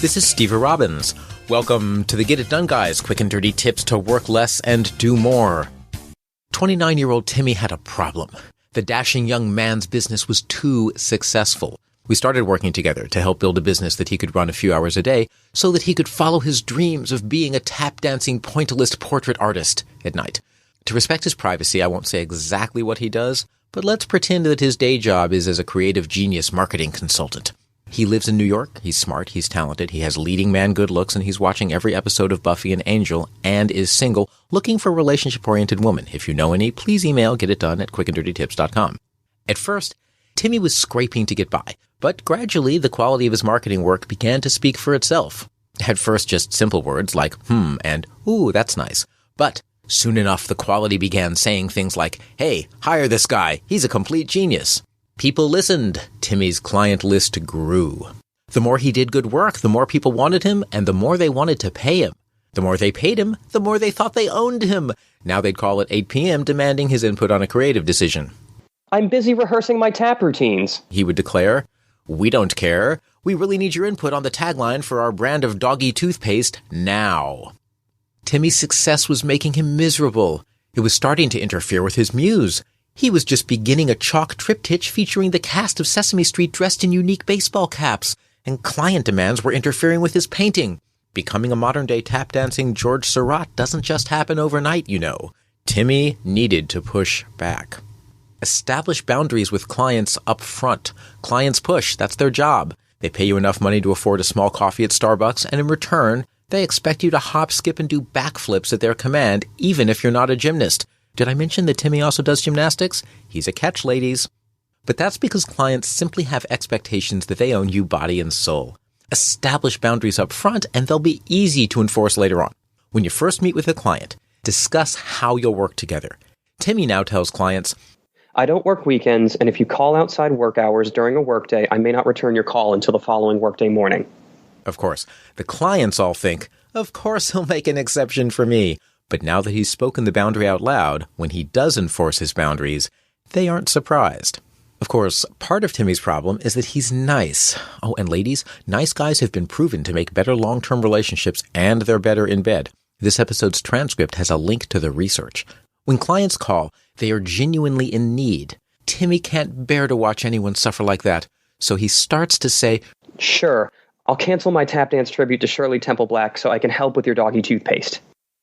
This is Steve Robbins. Welcome to the Get It Done Guys, quick and dirty tips to work less and do more. 29-year-old Timmy had a problem. The dashing young man's business was too successful. We started working together to help build a business that he could run a few hours a day so that he could follow his dreams of being a tap-dancing pointillist portrait artist at night. To respect his privacy, I won't say exactly what he does, but let's pretend that his day job is as a creative genius marketing consultant. He lives in New York, he's smart, he's talented, he has leading man good looks, and he's watching every episode of Buffy and Angel, and is single, looking for a relationship-oriented woman. If you know any, please email getitdone@quickanddirtytips.com. At first, Timmy was scraping to get by, but gradually the quality of his marketing work began to speak for itself. At first, just simple words like, and ooh, that's nice. But soon enough, the quality began saying things like, hey, hire this guy, he's a complete genius. People listened. Timmy's client list grew. The more he did good work, the more people wanted him, and the more they wanted to pay him. The more they paid him, the more they thought they owned him. Now they'd call at 8 p.m. demanding his input on a creative decision. I'm busy rehearsing my tap routines, he would declare. We don't care. We really need your input on the tagline for our brand of doggy toothpaste now. Timmy's success was making him miserable. It was starting to interfere with his muse. He was just beginning a chalk triptych featuring the cast of Sesame Street dressed in unique baseball caps, and client demands were interfering with his painting. Becoming a modern-day tap-dancing George Seurat doesn't just happen overnight, you know. Timmy needed to push back. Establish boundaries with clients up front. Clients push, that's their job. They pay you enough money to afford a small coffee at Starbucks, and in return, they expect you to hop, skip, and do backflips at their command, even if you're not a gymnast. Did I mention that Timmy also does gymnastics? He's a catch, ladies. But that's because clients simply have expectations that they own you body and soul. Establish boundaries up front, and they'll be easy to enforce later on. When you first meet with a client, discuss how you'll work together. Timmy now tells clients, I don't work weekends, and if you call outside work hours during a workday, I may not return your call until the following workday morning. Of course, the clients all think, of course he'll make an exception for me. But now that he's spoken the boundary out loud, when he does enforce his boundaries, they aren't surprised. Of course, part of Timmy's problem is that he's nice. Oh, and ladies, nice guys have been proven to make better long-term relationships, and they're better in bed. This episode's transcript has a link to the research. When clients call, they are genuinely in need. Timmy can't bear to watch anyone suffer like that, so he starts to say, Sure, I'll cancel my tap dance tribute to Shirley Temple Black so I can help with your doggy toothpaste.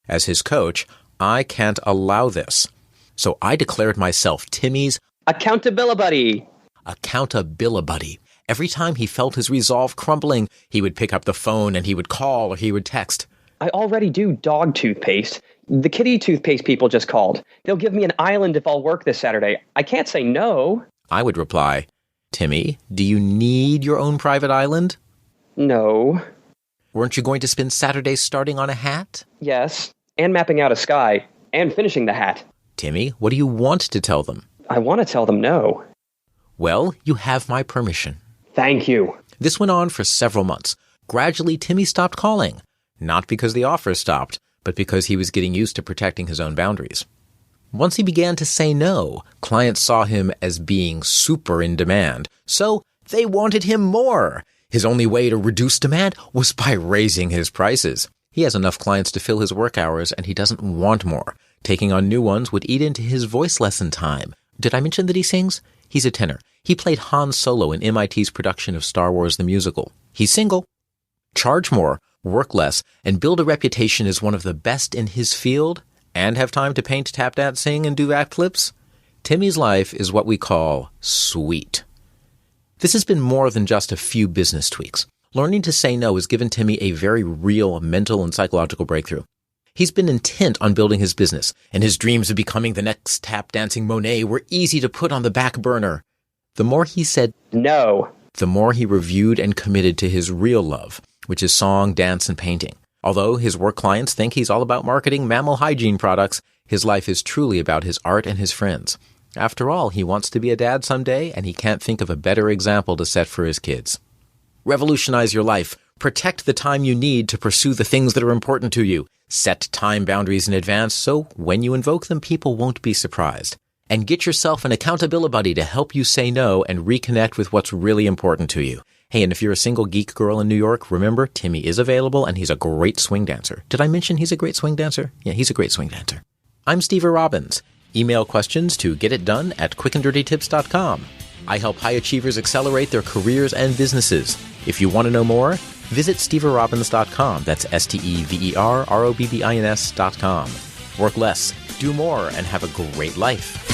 As his coach, I can't allow this. So I declared myself Timmy's accountability. Accountability. Every time he felt his resolve crumbling, he would pick up the phone and he would call or he would text. I already do dog toothpaste. The kitty toothpaste people just called. They'll give me an island if I'll work this Saturday. I can't say no. I would reply, Timmy, do you need your own private island? No. Weren't you going to spend Saturdays starting on a hat? Yes, and mapping out a sky, and finishing the hat. Timmy, what do you want to tell them? I want to tell them no. Well, you have my permission. Thank you. This went on for several months. Gradually, Timmy stopped calling. Not because the offer stopped, but because he was getting used to protecting his own boundaries. Once he began to say no, clients saw him as being super in demand, so they wanted him more. His only way to reduce demand was by raising his prices. He has enough clients to fill his work hours, and he doesn't want more. Taking on new ones would eat into his voice lesson time. Did I mention that he sings? He's a tenor. He played Han Solo in MIT's production of Star Wars the Musical. He's single. Charge more, work less, and build a reputation as one of the best in his field, and have time to paint, tap dance, sing, and do backflips? Timmy's life is what we call sweet. This has been more than just a few business tweaks. Learning to say no has given Timmy a very real mental and psychological breakthrough. He's been intent on building his business, and his dreams of becoming the next tap-dancing Monet were easy to put on the back burner. The more he said no, the more he reviewed and committed to his real love, which is song, dance, and painting. Although his work clients think he's all about marketing mammal hygiene products, his life is truly about his art and his friends. After all, he wants to be a dad someday, and he can't think of a better example to set for his kids. Revolutionize your life. Protect the time you need to pursue the things that are important to you. Set time boundaries in advance so when you invoke them, people won't be surprised. And get yourself an accountability buddy to help you say no and reconnect with what's really important to you. Hey, and if you're a single geek girl in New York, remember, Timmy is available and he's a great swing dancer. Did I mention he's a great swing dancer? Yeah, he's a great swing dancer. I'm Steve Robbins. Email questions to getitdone@quickanddirtytips.com. I help high achievers accelerate their careers and businesses. If you want to know more, visit steverobbins.com. That's SteverRobbins.com. Work less, do more, and have a great life.